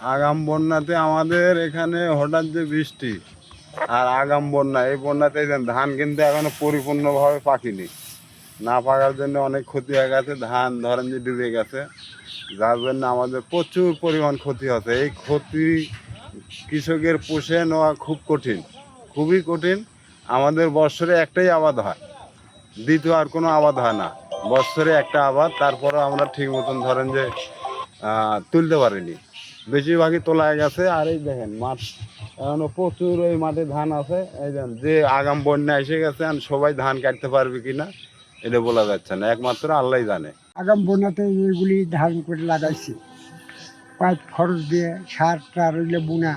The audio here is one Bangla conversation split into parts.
আগাম বন্যাতে আমাদের এখানে হঠাৎ যে বৃষ্টি আর আগাম বন্যা, এই বন্যাতে ধান কিন্তু এখনো পরিপূর্ণভাবে পাকেনি। না পাকার জন্য অনেক ক্ষতি হয়ে গেছে, ধান ধরেন যে ডুবে গেছে, যার জন্য আমাদের প্রচুর পরিমাণ ক্ষতি হচ্ছে। এই ক্ষতি কৃষকের পুষে নেওয়া খুব কঠিন, খুবই কঠিন। আমাদের বৎসরে একটাই আবাদ হয়, দ্বিতীয় আর কোনো আবাদ হয় না। বৎসরে একটা আবাদ, তারপরে আমরা ঠিক মতন ধরেন যে তুলতে পারিনি, বেশিরভাগই তোলা গেছে। আর এই দেখেন মাঠ এখনো প্রচুর, ওই মাঠে ধান আছে। এই যে আগাম বন্যা এসে গেছে, আর সবাই ধান কাটতে পারবে কিনা এটা বলা যাচ্ছে না, একমাত্র আল্লাহই জানে। আগাম বন্যাতে এগুলি ধান করে লাগাইছি, পাইপ খরচ দিয়ে সার টার এগুলো বুনা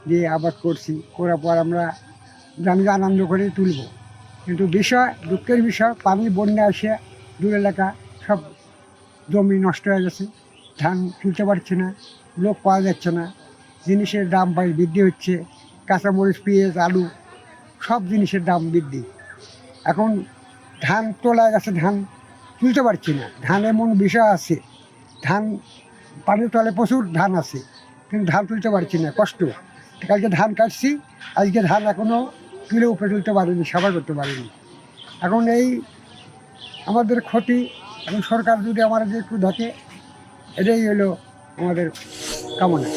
দিয়ে আবাদ করছি, করার পর আমরা জানি আনন্দ করে তুলব। কিন্তু দুঃখের বিষয়, পানি বন্যা এসে দূর এলাকা সব জমি নষ্ট হয়ে গেছে, ধান তুলতে পারছে না, লোক পাওয়া যাচ্ছে না, জিনিসের দাম বৃদ্ধি হচ্ছে, কাঁচামরিচ, পেঁয়াজ, আলু, সব জিনিসের দাম বৃদ্ধি। এখন ধান তোলা গেছে, ধান তুলতে পারছি না। ধান এমন বিষয় আছে, ধান পানির তলে প্রচুর ধান আছে, কিন্তু ধান তুলতে পারছি না, কষ্ট। কালকে ধান কাটছি, আজকে ধান এখনও তুলে উপরে তুলতে পারিনি, সাবার করতে পারিনি। এখন এই আমাদের ক্ষতি। এখন সরকার যদি আমাদের একটু দেখে, এটাই হলো আমাদের কামনা।